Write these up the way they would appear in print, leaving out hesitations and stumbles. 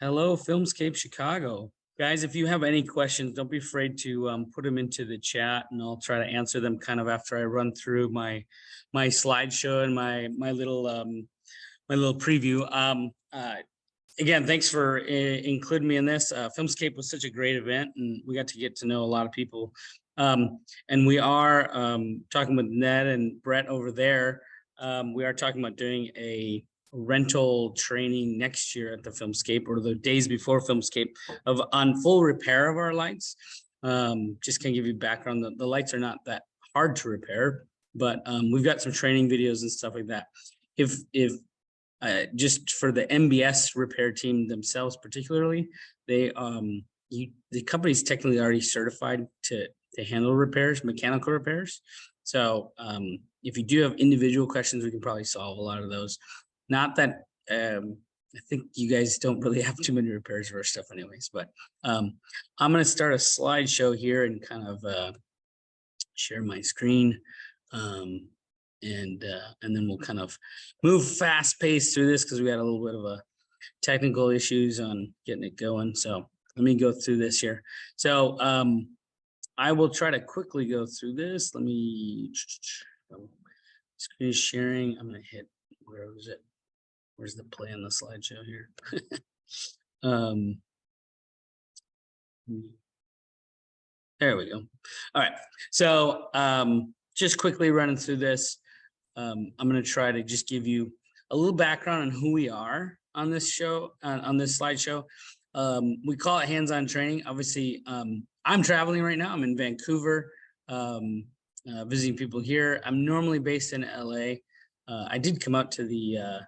Hello, Filmscape Chicago. Guys, if you have any questions, don't be afraid to put them into the chat, and I'll try to answer them kind of after I run through my slideshow and my little preview. Again, thanks for including me in this. Filmscape was such a great event, and we got to get to know a lot of people. And we are talking with Ned and Brett over there. We are talking about doing a rental training next year at the Filmscape, or the days before Filmscape, on full repair of our lights. Just can give you background. The lights are not that hard to repair, but we've got some training videos and stuff like that. If just for the MBS repair team themselves, particularly, they the company's technically already certified to handle repairs, mechanical repairs. So if you do have individual questions, we can probably solve a lot of those. Not that I think you guys don't really have too many repairs for stuff anyways, but I'm going to start a slideshow here and kind of share my screen. And then we'll kind of move fast paced through this because we had a little bit of a technical issues on getting it going. So let me go through this here. So I will try to quickly go through this. Let me screen sharing. I'm going to hit, where was it? Where's the play on the slideshow here? There we go. All right. So just quickly running through this. I'm going to try to just give you a little background on who we are on this show, on this slideshow. We call it hands-on training. Obviously, I'm traveling right now. I'm in Vancouver, visiting people here. I'm normally based in LA. I did come out to the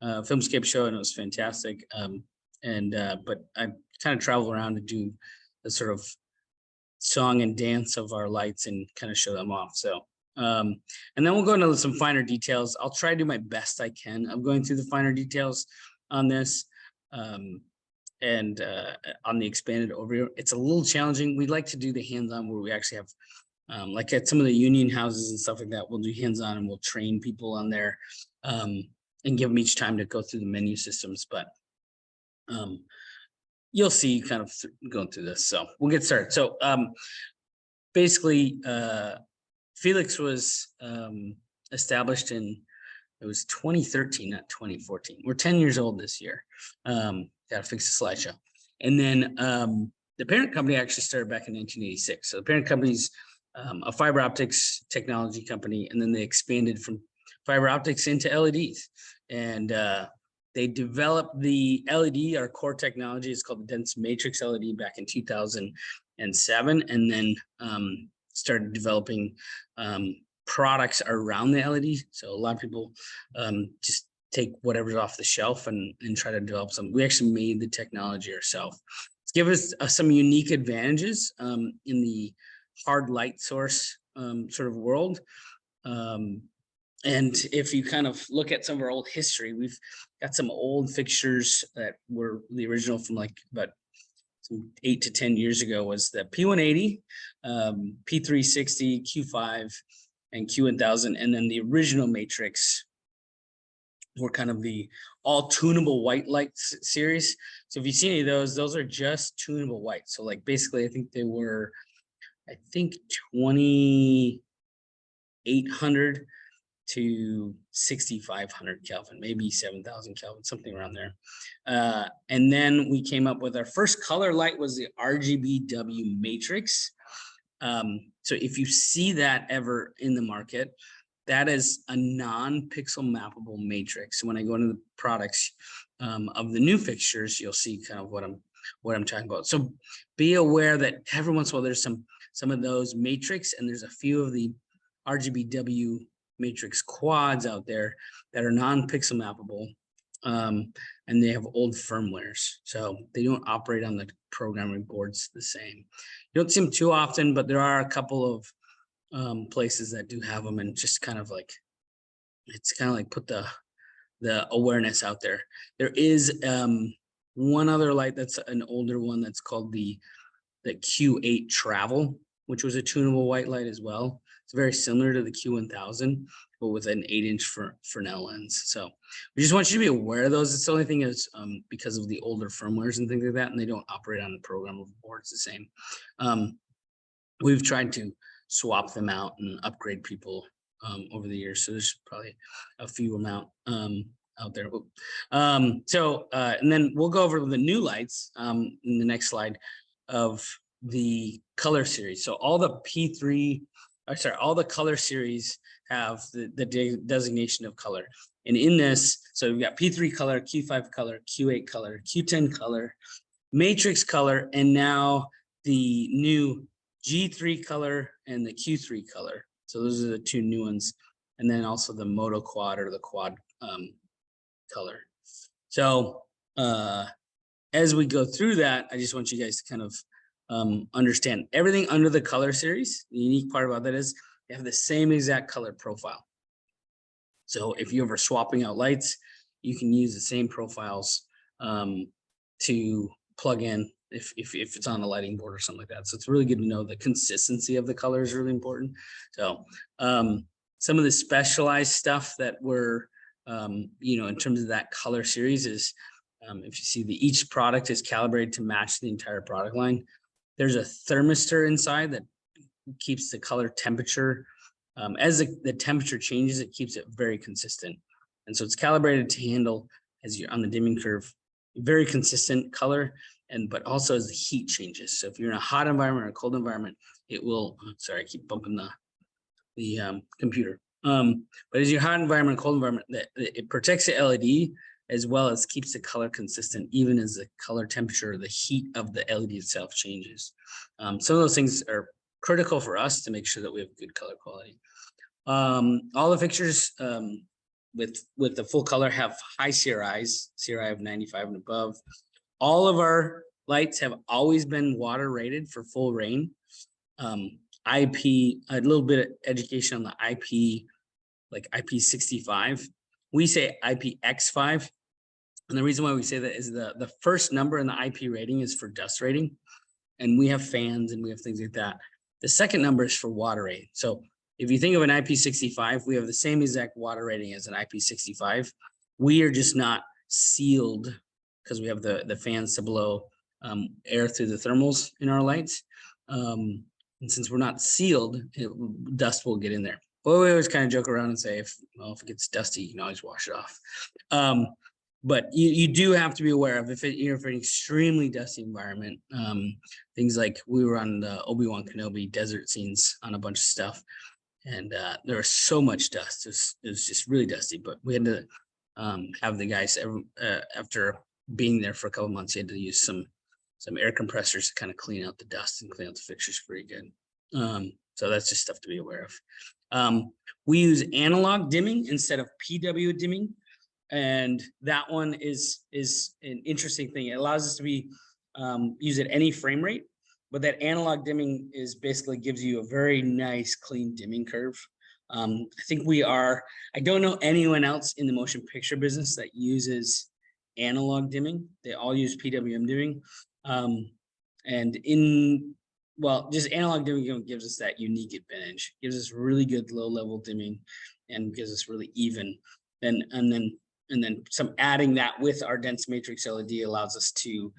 Filmscape show, and it was fantastic. But I kind of travel around to do the sort of song and dance of our lights and kind of show them off. So, and then we'll go into some finer details. I'll try to do my best I can. I'm going through the finer details on this, and on the expanded overview. It's a little challenging. We like to do the hands-on where we actually have, like at some of the union houses and stuff like that, we'll do hands-on and we'll train people on there. And give them each time to go through the menu systems, but you'll see kind of going through this. So we'll get started. So basically, Fiilex was established in, it was 2013, not 2014. We're 10 years old this year. Got to fix the slideshow. And then the parent company actually started back in 1986. So the parent company's a fiber optics technology company, and then they expanded from fiber optics into LEDs. And they developed the LED, our core technology is called the dense matrix LED, back in 2007, and then started developing products around the LED. So a lot of people just take whatever's off the shelf and try to develop something. We actually made the technology ourselves. It's given us some unique advantages in the hard light source sort of world. And if you kind of look at some of our old history, we've got some old fixtures that were the original from like about 8 to 10 years ago, was the P180, P360, Q5, and Q1000. And then the original matrix were kind of the all tunable white lights series. So if you see any of those are just tunable white. So like basically, I think they were, 2,800 to 6,500 Kelvin, maybe 7,000 Kelvin, something around there. And then we came up with our first color light was the RGBW matrix. So if you see that ever in the market, that is a non-pixel mappable matrix. So when I go into the products of the new fixtures, you'll see kind of what I'm talking about. So be aware that every once in a while there's some of those matrix, and there's a few of the RGBW matrix quads out there that are non-pixel mappable, and they have old firmwares, so they don't operate on the programming boards the same. You don't see them too often, but there are a couple of places that do have them, and just kind of like, it's kind of like put the awareness out there. There is one other light that's an older one that's called the Q8 Travel, which was a tunable white light as well. It's very similar to the Q1000, but with an 8-inch Fresnel lens. So we just want you to be aware of those. It's the only thing is because of the older firmwares and things like that, and they don't operate on the programmable boards the same. We've tried to swap them out and upgrade people over the years. So there's probably a few amount out there. And then we'll go over the new lights in the next slide of the color series. So all the all the color series have the designation of color. And in this, so we've got P3 color, Q5 color, Q8 color, Q10 color, matrix color, and now the new G3 color and the Q3 color. So those are the two new ones. And then also the MotoQuad or the quad color. So as we go through that, I just want you guys to kind of understand everything under the color series. The unique part about that is they have the same exact color profile. So if you're ever swapping out lights, you can use the same profiles to plug in if it's on a lighting board or something like that. So it's really good to know the consistency of the color is really important. So some of the specialized stuff that we're in terms of that color series is if you see each product is calibrated to match the entire product line. There's a thermistor inside that keeps the color temperature. As the temperature changes, it keeps it very consistent. And so it's calibrated to handle, as you're on the dimming curve, very consistent color, but also as the heat changes. So if you're in a hot environment or a cold environment, it will, sorry, I keep bumping the computer. But as your hot environment, cold environment, it protects the LED as well as keeps the color consistent, even as the color temperature, the heat of the LED itself changes. Some of those things are critical for us to make sure that we have good color quality. All the fixtures with the full color have high CRIs, CRI of 95 and above. All of our lights have always been water rated for full rain. IP, a little bit of education on the IP, like IP65. We say IPX5. And the reason why we say that is the first number in the IP rating is for dust rating. And we have fans and we have things like that. The second number is for water rating. So if you think of an IP65, we have the same exact water rating as an IP65. We are just not sealed because we have the fans to blow air through the thermals in our lights. And since we're not sealed, dust will get in there. But we always kind of joke around and say, if it gets dusty, you can always wash it off. But you do have to be aware of if you're in an extremely dusty environment, things like we were on the Obi-Wan Kenobi desert scenes on a bunch of stuff. And there was so much dust. It was just really dusty, but we had to have the guys after being there for a couple of months, you had to use some air compressors to kind of clean out the dust and clean out the fixtures pretty good. So that's just stuff to be aware of. We use analog dimming instead of PW dimming. And that one is an interesting thing. It allows us to be use at any frame rate, but that analog dimming is basically gives you a very nice clean dimming curve. I think I don't know anyone else in the motion picture business that uses analog dimming. They all use PWM dimming. Just analog dimming gives us that unique advantage. Gives us really good low level dimming and gives us really even. And then some adding that with our dense matrix LED allows us to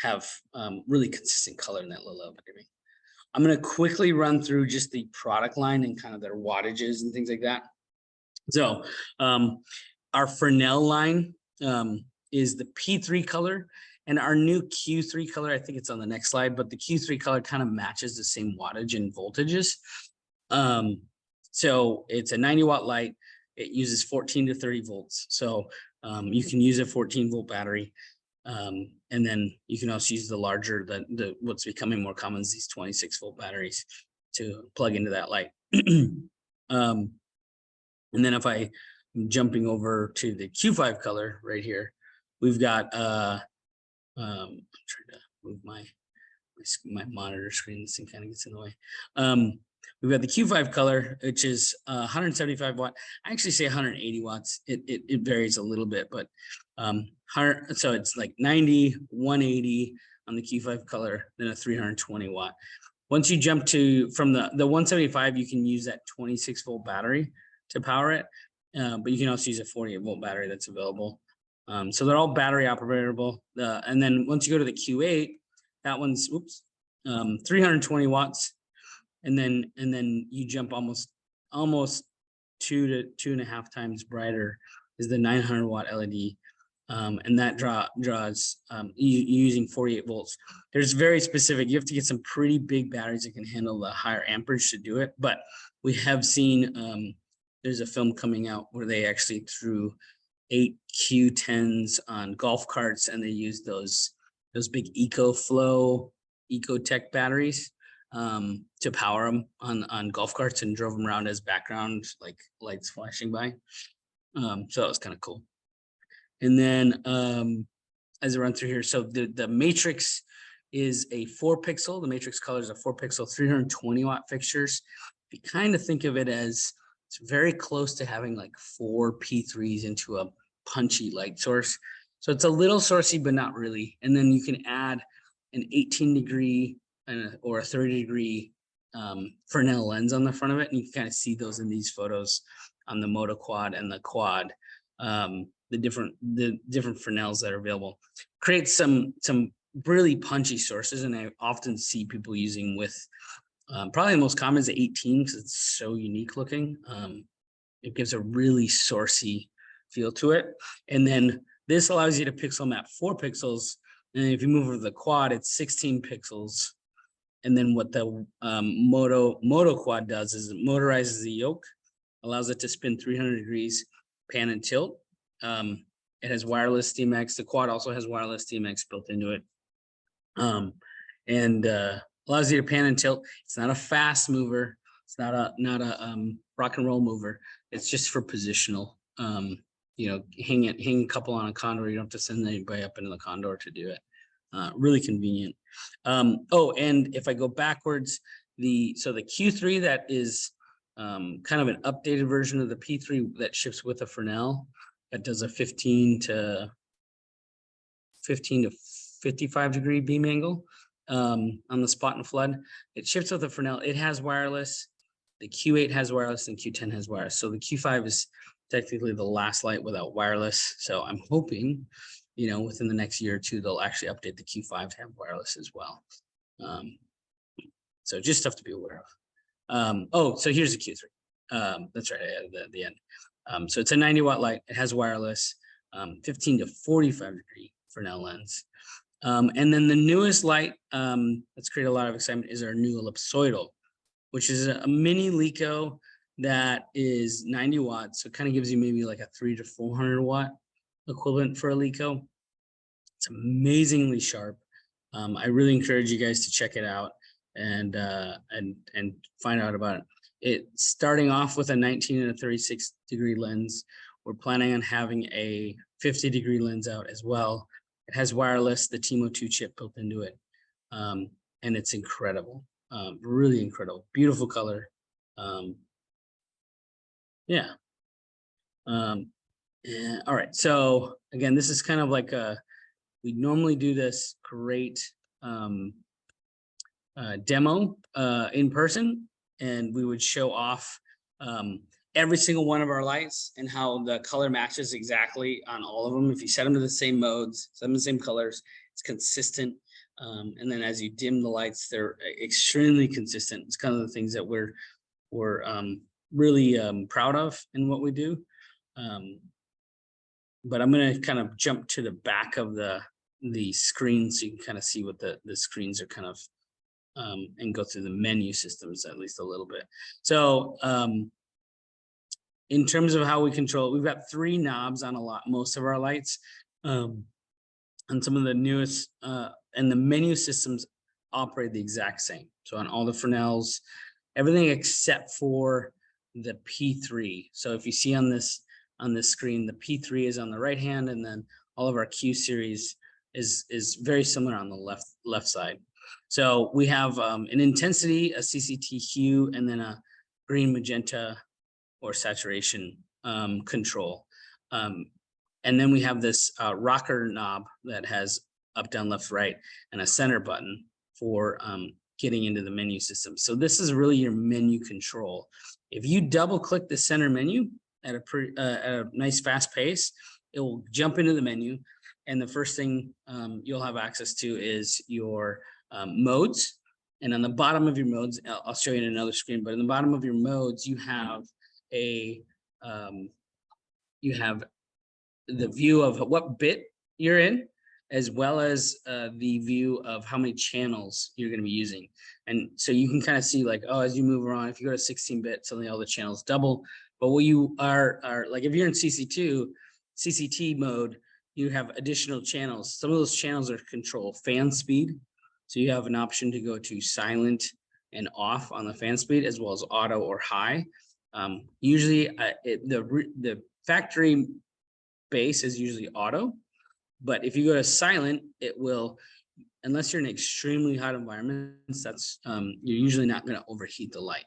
have really consistent color in that low level dimming. I'm going to quickly run through just the product line and kind of their wattages and things like that. So our Fresnel line is the P3 color, and our new Q3 color, I think it's on the next slide, but the Q3 color kind of matches the same wattage and voltages. So it's a 90 watt light. It uses 14 to 30 volts. So you can use a 14 volt battery. And then you can also use the larger, what's becoming more common is these 26 volt batteries to plug into that light. And then if I'm jumping over to the Q5 color right here, we've got, I'm trying to move my monitor screen. This thing kind of gets in the way. We've got the Q5 color, which is 175 watt. I actually say 180 watts. It varies a little bit, but so it's like 90, 180 on the Q5 color, then a 320 watt. once you jump to from the 175, you can use that 26-volt battery to power it, but you can also use a 48-volt battery that's available. So they're all battery operable. And then once you go to the Q8, that one's 320 watts, and then you jump almost 2 to 2.5 times brighter is the 900 watt LED. And that draws using 48 volts. There's very specific, you have to get some pretty big batteries that can handle the higher amperage to do it. But we have seen, there's a film coming out where they actually threw 8 Q10s on golf carts, and they used those big EcoFlow, Ecotech batteries to power them on golf carts, and drove them around as background, like lights flashing by. So that was kind of cool. And then as I run through here, so the matrix is a 4-pixel. The matrix color is a 4-pixel, 320 watt fixtures. If you kind of think of it as, it's very close to having like 4 P3s into a punchy light source. So it's a little sourcey, but not really. And then you can add an 18-degree or a 30-degree Fresnel lens on the front of it. And you can kind of see those in these photos on the MotoQuad and the Quad. The different Fresnels that are available creates some really punchy sources, and I often see people using with probably the most common is the 18 because it's so unique looking. It gives a really sourcey feel to it, and then this allows you to pixel map 4 pixels, and if you move over to the Quad, it's 16 pixels. And then what the MotoQuad does is it motorizes the yoke, allows it to spin 300 degrees, pan and tilt. It has wireless DMX. The Quad also has wireless DMX built into it, and allows you to pan and tilt. It's not a fast mover. It's not a rock and roll mover. It's just for positional. Hang a couple on a condor. You don't have to send anybody up into the condor to do it. Really convenient. And if I go backwards, the Q3, that is kind of an updated version of the P3 that ships with a Fresnel. That does a 15 to 55 degree beam angle on the spot and flood. It ships with a Fresnel. It has wireless. The Q8 has wireless, and Q10 has wireless. So the Q5 is technically the last light without wireless. So I'm hoping, within the next year or two, they'll actually update the Q5 to have wireless as well. So just stuff to be aware of. So here's the Q3. That's right, I added that at the end. So it's a 90 watt light. It has wireless, 15 to 45 degree Fresnel lens. And then the newest light that's created a lot of excitement is our new ellipsoidal, which is a mini LECO that is 90 watts. So it kind of gives you maybe like a 300 to 400 watt equivalent for a LECO. It's amazingly sharp. I really encourage you guys to check it out and find out about it. It's starting off with a 19 and a 36 degree lens. We're planning on having a 50 degree lens out as well. It has wireless, the TMO2 chip built into it. And it's incredible, really incredible, beautiful color. All right, so again, this is kind of like we normally do this great demo in person, and we would show off every single one of our lights and how the color matches exactly on all of them. If you set them to the same modes, set them to the same colors, it's consistent. And then as you dim the lights, they're extremely consistent. It's kind of the things that we're really proud of in what we do. But I'm going to kind of jump to the back of the screen so you can kind of see what the screens are kind of and go through the menu systems at least a little bit. So in terms of how we control it, we've got 3 knobs on most of our lights. And some of the newest and the menu systems operate the exact same. So on all the Fresnels, everything except for the P3. So if you see on this screen, the P3 is on the right hand, and then all of our Q series is very similar on the left side. So we have an intensity, a CCT hue, and then a green, magenta, or saturation control. And then we have this rocker knob that has up, down, left, right, and a center button for getting into the menu system. So this is really your menu control. If you double click the center menu at a nice fast pace, it will jump into the menu. And the first thing you'll have access to is your modes. And on the bottom of your modes, I'll show you in another screen, but in the bottom of your modes, you have the view of what bit you're in, as well as the view of how many channels you're going to be using. And so you can kind of see like, oh, as you move around, if you go to 16-bit, suddenly all the channels double. But what you are like, if you're in CCT mode, you have additional channels. Some of those channels are control fan speed. So you have an option to go to silent and off on the fan speed, as well as auto or high. Usually the factory base is usually auto, but if you go to silent, it will, unless you're in extremely hot environments, that's you're usually not going to overheat the light.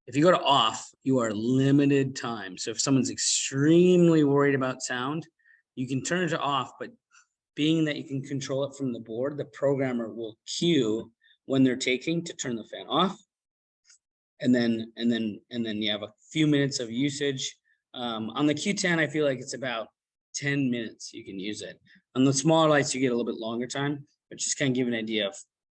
If you go to off, you are limited time. So if someone's extremely worried about sound, you can turn it to off, but being that you can control it from the board, the programmer will cue when they're taking to turn the fan off. And then you have a few minutes of usage. On the Q10, I feel like it's about 10 minutes you can use it. On the smaller lights, you get a little bit longer time, but just kind of give an idea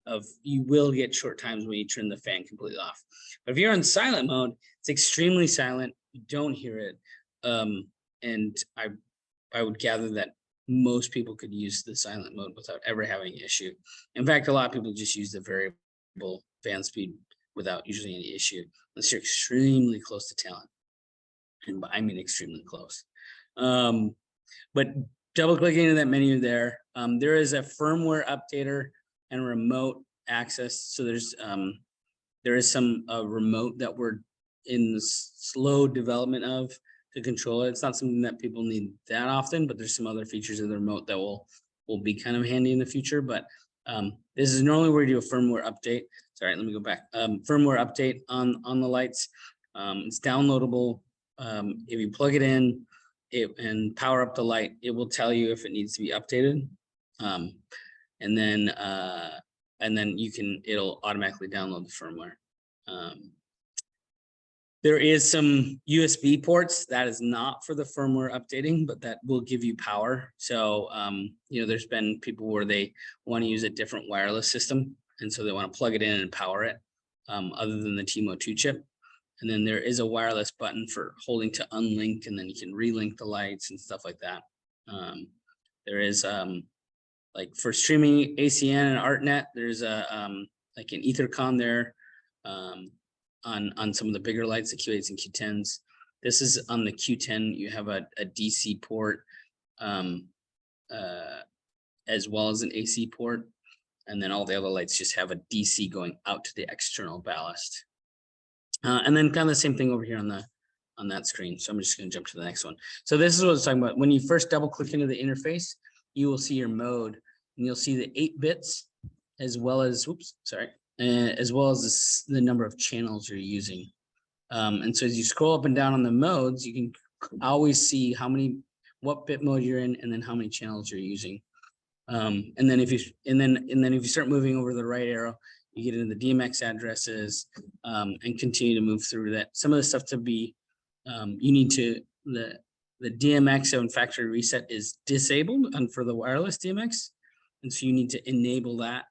of you will get short times when you turn the fan completely off. But if you're in silent mode, it's extremely silent. You don't hear it. And I would gather that most people could use the silent mode without ever having an issue. In fact, a lot of people just use the variable fan speed without usually any issue, unless you're extremely close to talent. And I mean extremely close. But double clicking into that menu there, there is a firmware updater and remote access. So there is some remote that we're in the slow development of to control it. It's not something that people need that often, but there's some other features of the remote that will be kind of handy in the future. But this is normally where you do a firmware update. Sorry, let me go back. Firmware update on the lights. It's downloadable. If you plug it in and power up the light, it will tell you if it needs to be updated. And then it'll automatically download the firmware. There is some USB ports that is not for the firmware updating, but that will give you power. So, there's been people where they want to use a different wireless system. And so they want to plug it in and power it other than the TMO2 chip. And then there is a wireless button for holding to unlink, and then you can relink the lights and stuff like that. There is like for streaming ACN and ArtNet, there's like an Ethercon there. On some of the bigger lights, the Q8s and Q10s. This is on the Q10, you have a DC port as well as an AC port. And then all the other lights just have a DC going out to the external ballast. And then kind of the same thing over here on that screen. So I'm just going to jump to the next one. So this is what I was talking about. When you first double click into the interface, you will see your mode, and you'll see the 8 bits as well as, as well as the number of channels you're using. And so as you scroll up and down on the modes, you can always see what bit mode you're in, and then how many channels you're using. And then if you start moving over the right arrow, you get into the DMX addresses and continue to move through that. Some of the stuff to be, you need to, the DMX and factory reset is disabled for the wireless DMX. And so you need to enable that.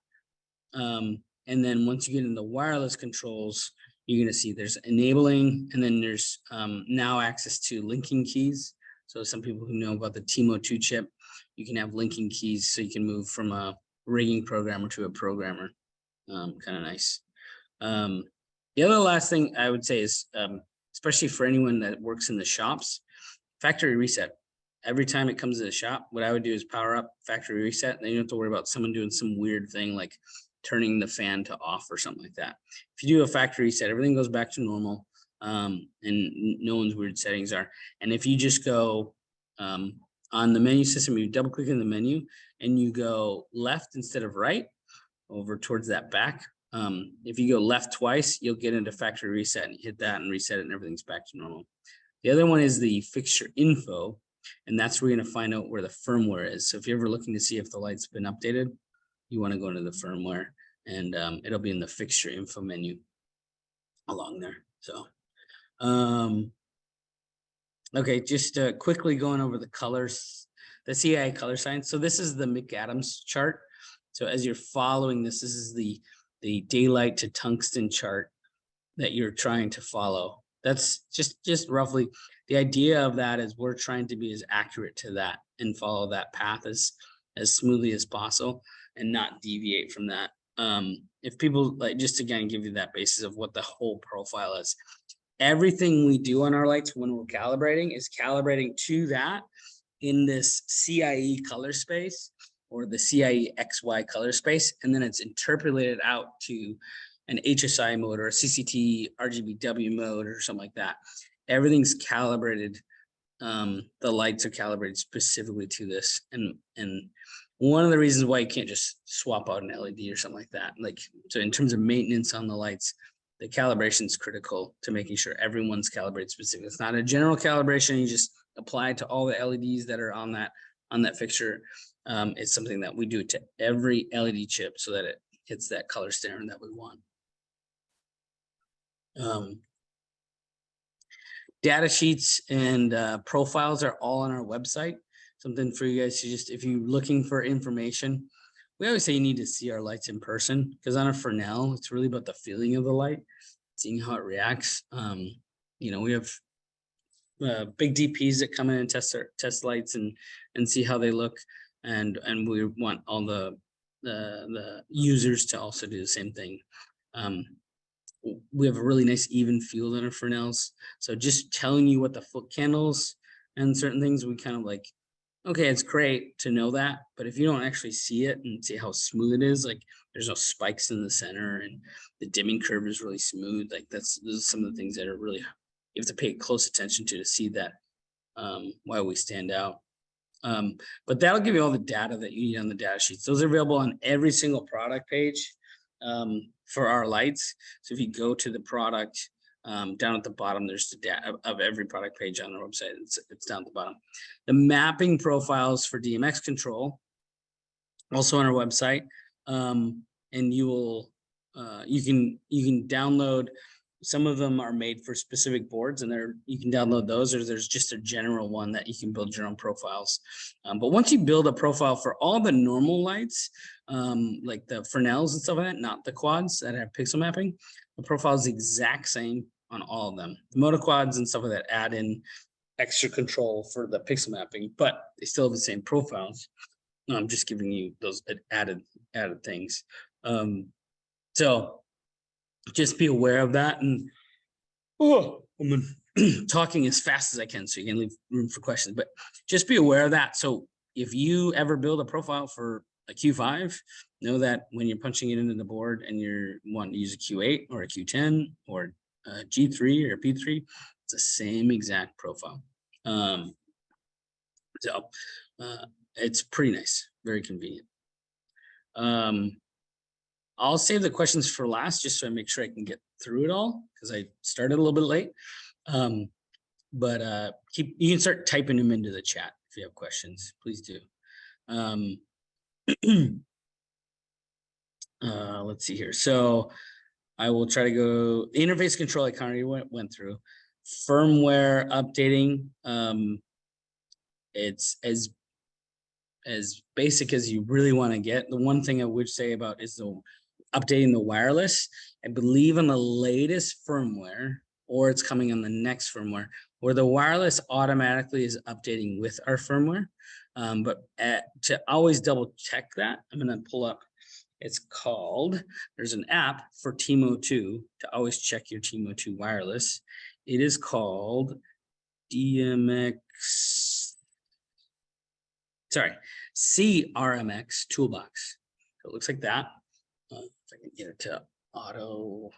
And then once you get into the wireless controls, you're going to see there's enabling, and then there's now access to linking keys. So some people who know about the TMO2 chip, you can have linking keys so you can move from a rigging programmer to a programmer. Kind of nice. The other last thing I would say is, especially for anyone that works in the shops, factory reset. Every time it comes to the shop, what I would do is power up factory reset, and then you don't have to worry about someone doing some weird thing like turning the fan to off or something like that. If you do a factory reset, everything goes back to normal, and no one's weird settings are. And if you just go on the menu system, you double click in the menu and you go left instead of right over towards that back. If you go left twice, you'll get into factory reset, and you hit that and reset it, and everything's back to normal. The other one is the fixture info, and that's where you're going to find out where the firmware is. So if you're ever looking to see if the light's been updated, you want to go into the firmware. and it'll be in the fixture info menu along there. So, okay, just quickly going over the colors, the CI color signs. So this is the McAdams chart. So as you're following this, this is the daylight to tungsten chart that you're trying to follow. That's just roughly the idea of that is we're trying to be as accurate to that and follow that path as smoothly as possible and not deviate from that. If people like, just again, give you that basis of what the whole profile is. Everything we do on our lights when we're calibrating is calibrating to that in this CIE color space or the CIE XY color space. And then it's interpolated out to an HSI mode or a CCT RGBW mode or something like that. Everything's calibrated. The lights are calibrated specifically to this. And one of the reasons why you can't just swap out an LED or something like that. Like, so in terms of maintenance on the lights, the calibration is critical to making sure everyone's calibrated specifically. It's not a general calibration. You just apply it to all the LEDs that are on that fixture. It's something that we do to every LED chip so that it hits that color standard that we want. Data sheets and profiles are all on our website. Something for you guys to just, if you're looking for information, we always say you need to see our lights in person, because on a Fresnel, it's really about the feeling of the light, seeing how it reacts. You know, we have big DPs that come in and test lights and see how they look, and we want all the users to also do the same thing. We have a really nice even feel in our Fresnels, so just telling you what the foot candles and certain things, we kind of like, okay, it's great to know that, but if you don't actually see it and see how smooth it is, like there's no spikes in the center and the dimming curve is really smooth, like those are some of the things that are really, you have to pay close attention to see that, why we stand out. But that'll give you all the data that you need on the data sheets. Those are available on every single product page for our lights. So if you go to the product, down at the bottom, there's the data of every product page on our website. It's down at the bottom. The mapping profiles for DMX control, also on our website. And you will, you can download. Some of them are made for specific boards, and you can download those, or there's just a general one that you can build your own profiles. But once you build a profile for all the normal lights, like the Fresnels and stuff like that, not the quads that have pixel mapping, the profile is the exact same on all of them. The MotoQuads and stuff like that add in extra control for the pixel mapping, but they still have the same profiles. I'm just giving you those added things. So just be aware of that. And I'm talking as fast as I can so you can leave room for questions, but just be aware of that. So if you ever build a profile for a Q5, know that when you're punching it into the board and you're wanting to use a Q8 or a Q10 or a G3 or a P3, it's the same exact profile. So it's pretty nice, very convenient. I'll save the questions for last, just so I make sure I can get through it all, because I started a little bit late. But you can start typing them into the chat if you have questions, please do. Let's see here. So I will try to go interface control. I kind of went through firmware updating. It's as basic as you really want to get. The one thing I would say about is updating the wireless. I believe on the latest firmware, or it's coming on the next firmware, where the wireless automatically is updating with our firmware. But to always double check that, I'm going to pull up. It's called, there's an app for TMO2 to always check your TMO2 wireless. It is called CRMX Toolbox. So it looks like that. If I can get it to auto.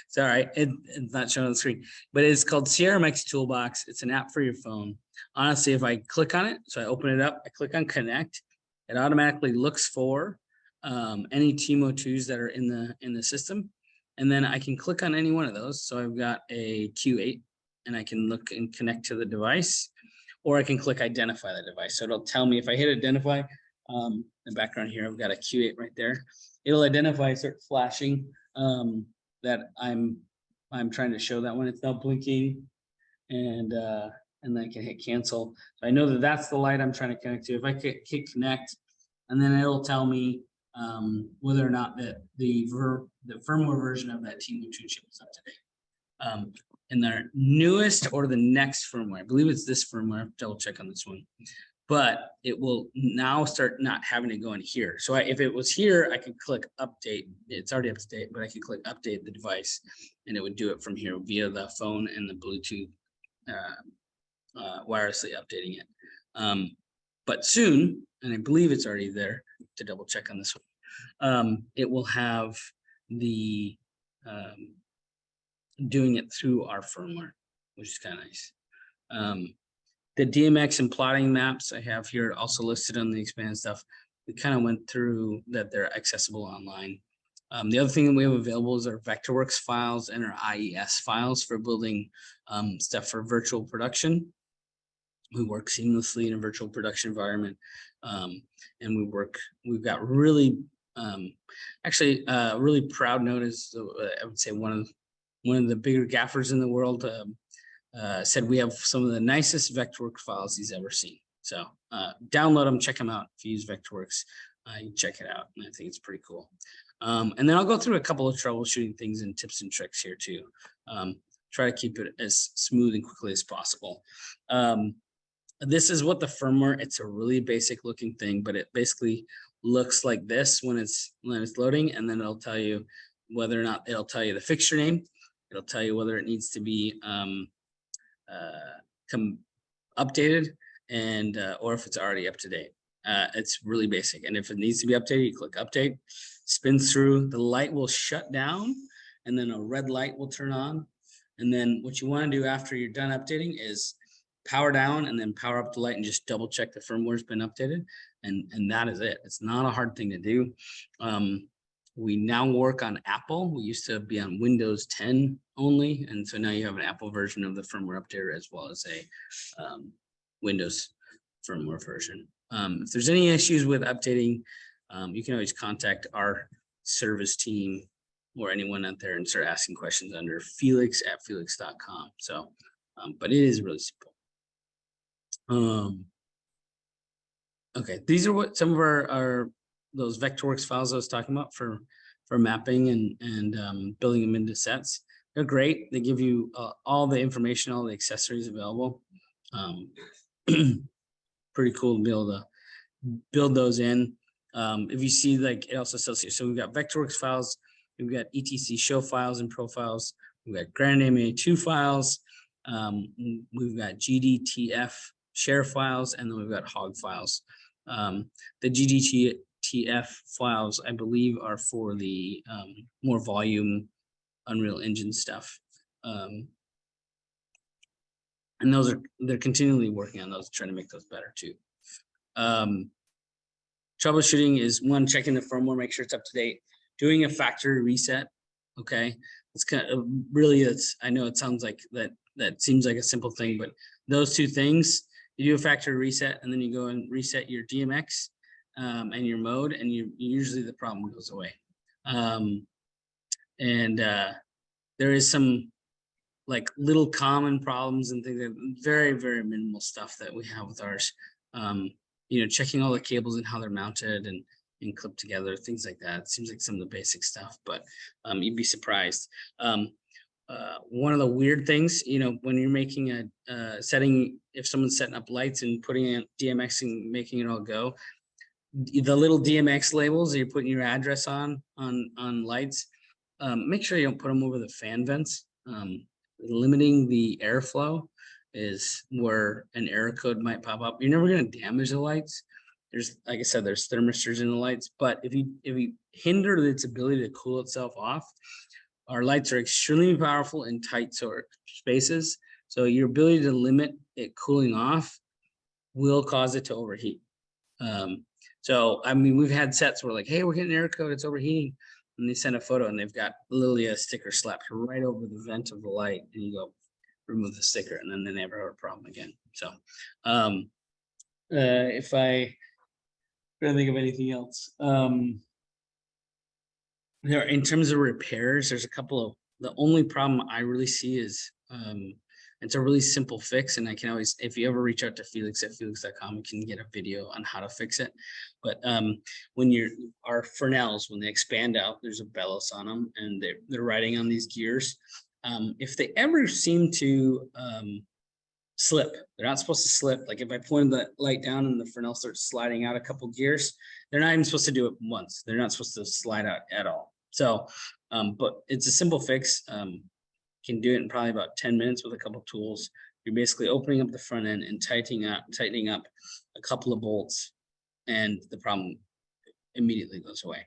Sorry, it's not showing on the screen, but it's called CRMX Toolbox. It's an app for your phone. Honestly, if I click on it, so I open it up, I click on connect, it automatically looks for any TMO2s that are in the system, and then I can click on any one of those. So I've got a Q8, and I can look and connect to the device, or I can click identify the device. So it'll tell me if I hit identify, the background here, I've got a Q8 right there. It'll identify, start flashing that I'm trying to show that when it's now blinking, and then I can hit cancel. So I know that that's the light I'm trying to connect to. If I hit connect, and then it'll tell me whether or not that the firmware version of that T12 chip is up to date. And their newest or the next firmware, I believe it's this firmware, double check on this one, but it will now start not having to go in here. So if it was here, I could click update. It's already up to date, but I could click update the device and it would do it from here via the phone and the Bluetooth wirelessly updating it. But soon, and I believe it's already there to double check on this one, it will have the doing it through our firmware, which is kind of nice. The DMX and plotting maps I have here also listed on the expanded stuff. We kind of went through that they're accessible online. The other thing that we have available is our Vectorworks files and our IES files for building stuff for virtual production. We work seamlessly in a virtual production environment, and we've got really, actually, really proud note is, I would say one of the bigger gaffers in the world said we have some of the nicest Vectorworks files he's ever seen. So download them, check them out. If you use Vectorworks, you can check it out, and I think it's pretty cool. And then I'll go through a couple of troubleshooting things and tips and tricks here too. Try to keep it as smooth and quickly as possible. This is what the firmware, it's a really basic looking thing, but it basically looks like this when it's loading, and then it'll tell you whether or not, it'll tell you the fixture name. It'll tell you whether it needs to be updated and or if it's already up to date. It's really basic, and if it needs to be updated, you click update, spins through, the light will shut down, and then a red light will turn on. And then what you want to do after you're done updating is power down and then power up the light and just double check the firmware's been updated, and that is it. It's not a hard thing to do. We now work on Apple. We used to be on Windows 10 only, and so now you have an Apple version of the firmware updater as well as a Windows firmware version. If there's any issues with updating, you can always contact our service team or anyone out there and start asking questions under Fiilex@Fiilex.com. So, but it is really simple. Okay, these are what some of our those Vectorworks files I was talking about for mapping and building them into sets. They're great. They give you all the information, all the accessories available. Pretty cool to be able to build those in. If you see, like, it also says here, so we've got Vectorworks files, we've got etc show files and profiles, we've got Grand MA2 files, we've got GDTF share files, and then we've got hog files. The GDTF files, I believe, are for the more volume Unreal Engine stuff. And they're continually working on those, trying to make those better too. Troubleshooting is one, checking the firmware, make sure it's up to date, doing a factory reset. Okay, it's kind of really, I know it sounds like that seems like a simple thing, but those two things, you do a factory reset and then you go and reset your DMX and your mode, and usually the problem goes away. There is some like little common problems and things, that very, very minimal stuff that we have with ours. You know, checking all the cables and how they're mounted and clipped together, things like that. It seems like some of the basic stuff, but you'd be surprised. One of the weird things, you know, when you're making a setting, if someone's setting up lights and putting in DMX and making it all go, the little DMX labels that you're putting your address on lights, make sure you don't put them over the fan vents. Limiting the airflow is where an error code might pop up. You're never going to damage the lights. There's, like I said, there's thermistors in the lights, but if you hinder its ability to cool itself off, our lights are extremely powerful in tight sort spaces. So your ability to limit it cooling off will cause it to overheat. So, I mean, we've had sets where like, hey, we're getting an error code, it's overheating. And they send a photo and they've got literally a sticker slapped right over the vent of the light, and you go remove the sticker, and then they never have a problem again. So if I Trying to think of anything else. There, in terms of repairs, there's a couple of, the only problem I really see is it's a really simple fix, and I can always, if you ever reach out to Fiilex at Fiilex.com, you can get a video on how to fix it. But when our Fresnels, when they expand out, there's a bellows on them, and they're riding on these gears. If they ever seem to slip, they're not supposed to slip. Like if I point the light down and the Fresnel starts sliding out a couple gears, they're not even supposed to do it once. They're not supposed to slide out at all. So, but it's a simple fix. Can do it in probably about 10 minutes with a couple tools. You're basically opening up the front end and tightening up a couple of bolts, and the problem immediately goes away.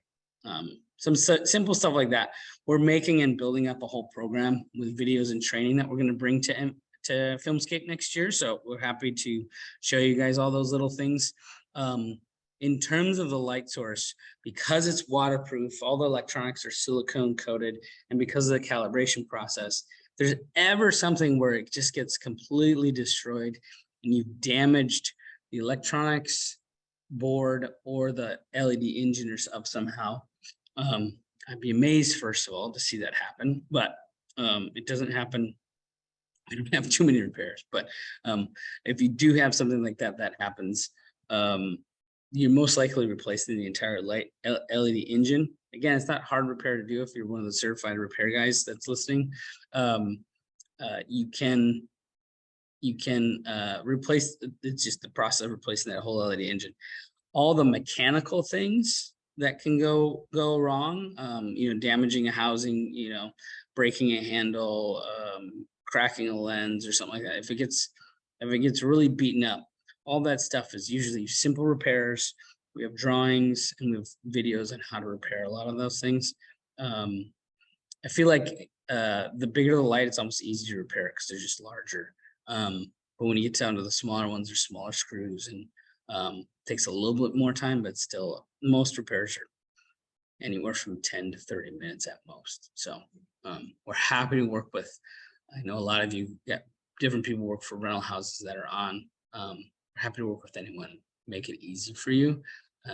Some simple stuff like that. We're making and building up a whole program with videos and training that we're going to bring to Filmscape next year. So we're happy to show you guys all those little things. In terms of the light source, because it's waterproof, all the electronics are silicone coated, and because of the calibration process, there's ever something where it just gets completely destroyed and you've damaged the electronics board or the LED engine or stuff somehow. I'd be amazed, first of all, to see that happen, but it doesn't happen. We don't have too many repairs, but if you do have something like that, that happens, you're most likely replacing the entire LED engine. Again, it's not hard repair to do if you're one of the certified repair guys that's listening. You can replace, it's just the process of replacing that whole LED engine. All the mechanical things that can go wrong, damaging a housing, breaking a handle, cracking a lens or something like that. If it gets really beaten up, all that stuff is usually simple repairs. We have drawings and we have videos on how to repair a lot of those things. I feel like the bigger the light, it's almost easy to repair because they're just larger. But when you get down to the smaller ones, they're smaller screws, and takes a little bit more time, but still most repairs are anywhere from 10 to 30 minutes at most. So we're happy to work with, I know a lot of you got different people work for rental houses that are on. We're happy to work with anyone, make it easy for you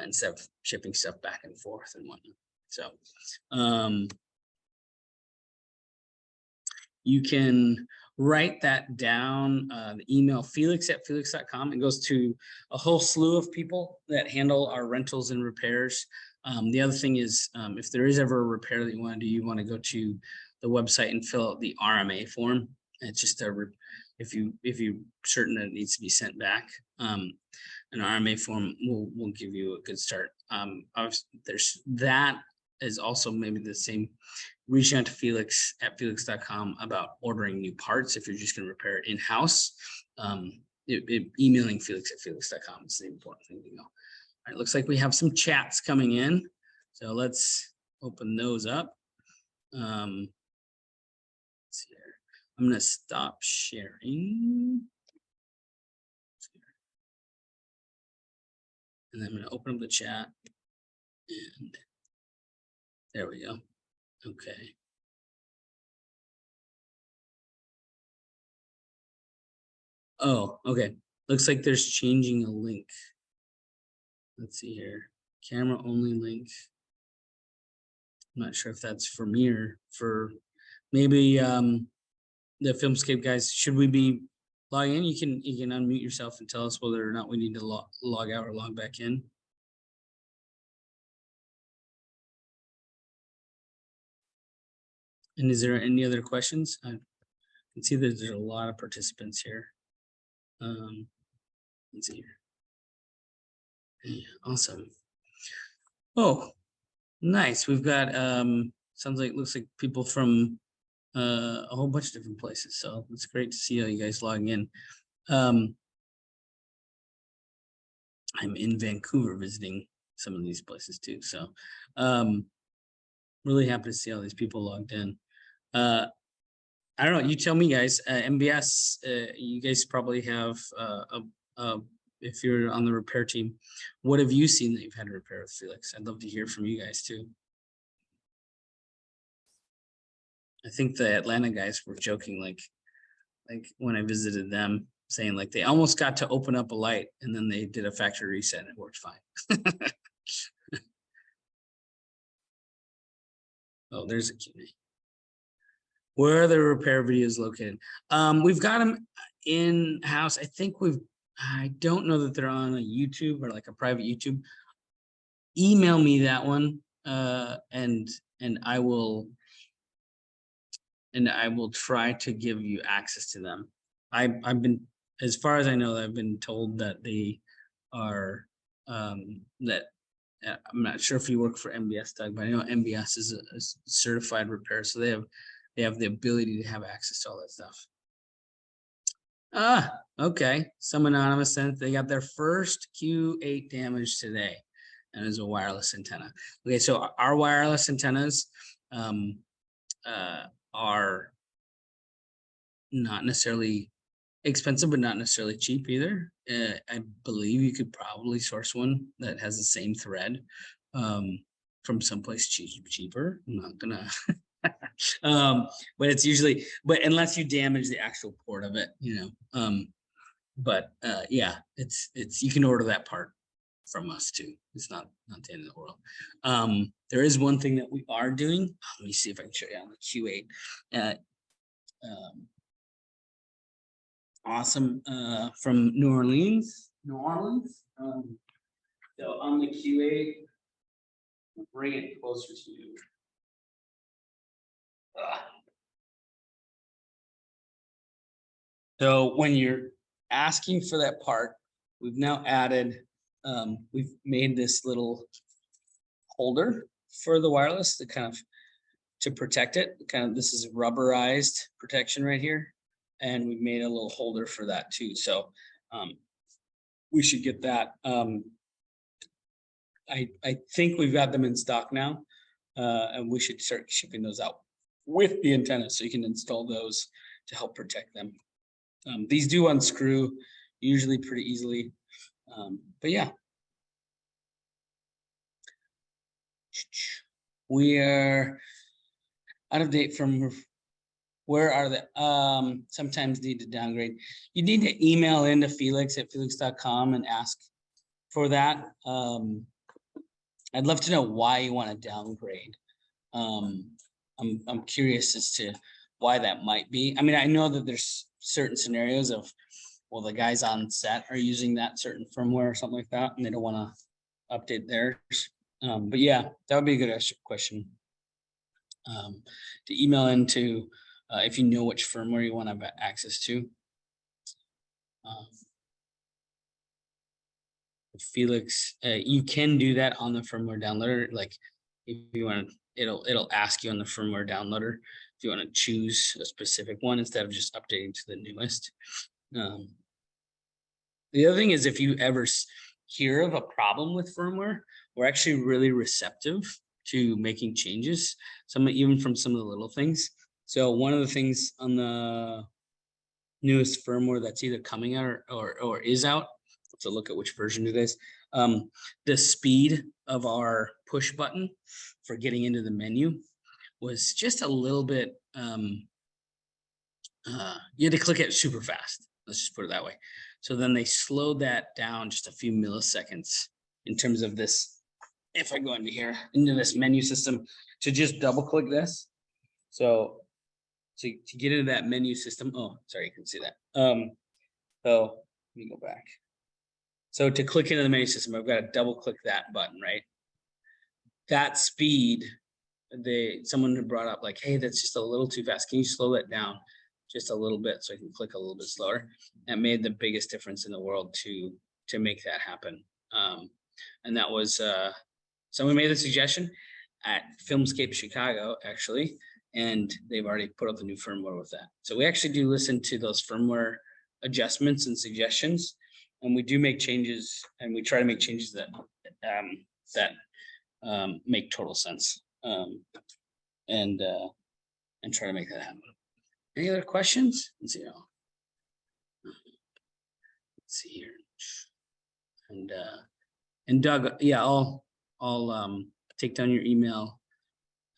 instead of shipping stuff back and forth and whatnot. So you can write that down, the email Fiilex at Fiilex.com. It goes to a whole slew of people that handle our rentals and repairs. The other thing is, if there is ever a repair that you want to do, you want to go to the website and fill out the RMA form. It's just if you're certain that it needs to be sent back, an RMA form will give you a good start. There's that is also maybe the same. Reaching out to Fiilex at Fiilex.com about ordering new parts if you're just going to repair it in-house. Emailing Fiilex at Fiilex.com is the important thing to know. All right, looks like we have some chats coming in, so let's open those up. Let's see here. I'm going to stop sharing. And then I'm going to open up the chat. And there we go. Okay. Oh, okay. Looks like there's changing a link. Let's see here. Camera only link. I'm not sure if that's for me or for maybe the Filmscape guys. Should we be logging in? You can unmute yourself and tell us whether or not we need to log out or log back in. And is there any other questions? I can see that there's a lot of participants here. Let's see here. Yeah, awesome. Oh, nice. We've got sounds like, looks like people from a whole bunch of different places. So it's great to see how you guys logging in. I'm in Vancouver visiting some of these places too. So really happy to see all these people logged in. I don't know, you tell me guys, MBS, you guys probably have, if you're on the repair team, what have you seen that you've had to repair with Fiilex? I'd love to hear from you guys too. I think the Atlanta guys were joking, like when I visited them, saying like they almost got to open up a light and then they did a factory reset and it worked fine. Oh, there's a Q&A. Where are the repair videos located? We've got them in-house. I don't know that they're on a YouTube or like a private YouTube. Email me that one, and I will try to give you access to them. I've been, as far as I know, I've been told that they are that I'm not sure if you work for MBS, Doug, but I know MBS is a certified repair, so they have the ability to have access to all that stuff. Ah, okay. Some anonymous sent they got their first Q8 damage today, and it was a wireless antenna. Okay, so our wireless antennas are not necessarily expensive, but not necessarily cheap either. I believe you could probably source one that has the same thread from someplace cheaper. I'm not gonna but it's usually, but unless you damage the actual port of it, you know. Yeah, it's you can order that part from us too. It's not the end of the world. There is one thing that we are doing. Let me see if I can show you on the Q8. Awesome, from New Orleans. So on the Q8, I'll bring it closer to you. So when you're asking for that part, we've now added, we've made this little holder for the wireless to kind of to protect it. This is rubberized protection right here, and we've made a little holder for that too. So we should get that. I think we've got them in stock now, and we should start shipping those out with the antenna, so you can install those to help protect them. These do unscrew usually pretty easily, but yeah. We are out of date from where are they? Sometimes need to downgrade. You need to email into Fiilex at fiilex.com and ask for that. I'd love to know why you want to downgrade. I'm curious as to why that might be. I mean, I know that there's certain scenarios of, well, the guys on set are using that certain firmware or something like that, and they don't want to update theirs. But yeah, that would be a good question to email into if you know which firmware you want to have access to. Fiilex, you can do that on the firmware downloader. Like if you want, it'll ask you on the firmware downloader if you want to choose a specific one instead of just updating to the newest. The other thing is, if you ever hear of a problem with firmware, we're actually really receptive to making changes, even from some of the little things. So one of the things on the newest firmware that's either coming out or is out, to look at which version it is, the speed of our push button for getting into the menu was just a little bit, you had to click it super fast. Let's just put it that way. So then they slowed that down just a few milliseconds in terms of this. If I go into here, into this menu system, to just double click this. So to get into that menu system, oh, sorry, you can see that. So let me go back. So to click into the menu system, I've got to double click that button, right? That speed, someone had brought up like, hey, that's just a little too fast. Can you slow that down just a little bit so I can click a little bit slower? That made the biggest difference in the world to make that happen. And that was, someone made the suggestion at Filmscape Chicago, actually, and they've already put out the new firmware with that. So we actually do listen to those firmware adjustments and suggestions, and we do make changes, and we try to make changes that make total sense, and try to make that happen. Any other questions? Let's see. Let's see here. And Doug, yeah, I'll take down your email.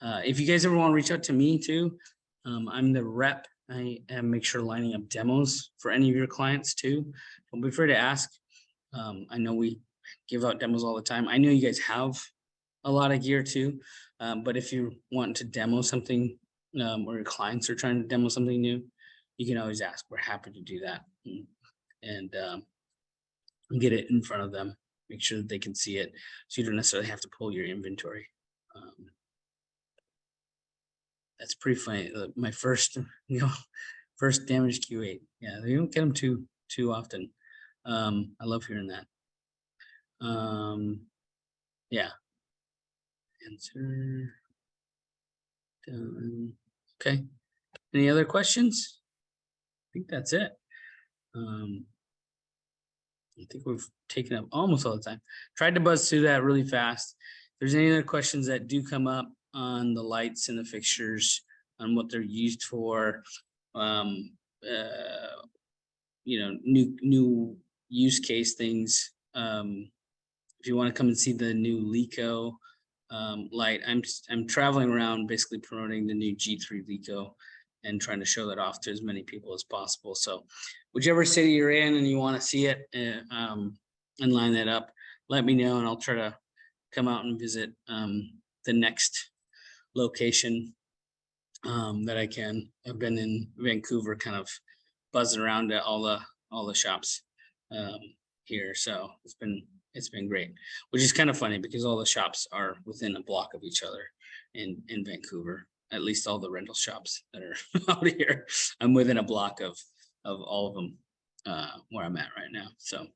If you guys ever want to reach out to me too, I'm the rep I make sure lining up demos for any of your clients too. Don't be afraid to ask. I know we give out demos all the time. I know you guys have a lot of gear too, but if you want to demo something, or your clients are trying to demo something new, you can always ask. We're happy to do that, and get it in front of them. Make sure that they can see it, so you don't necessarily have to pull your inventory. That's pretty funny. My first, first damaged Q8. Yeah, they don't get them too often. I love hearing that. Yeah. Answer done. Okay. Any other questions? I think that's it. I think we've taken up almost all the time. Tried to buzz through that really fast. If there's any other questions that do come up on the lights and the fixtures, on what they're used for, new use case things. If you want to come and see the new Lico light, I'm traveling around basically promoting the new G3 Lico and trying to show that off to as many people as possible. So whichever city you're in and you want to see it and line that up, let me know and I'll try to come out and visit the next location that I can. I've been in Vancouver kind of buzzing around at all the shops here. So it's been great, which is kind of funny because all the shops are within a block of each other in Vancouver. At least all the rental shops that are out here, I'm within a block of all of them where I'm at right now. So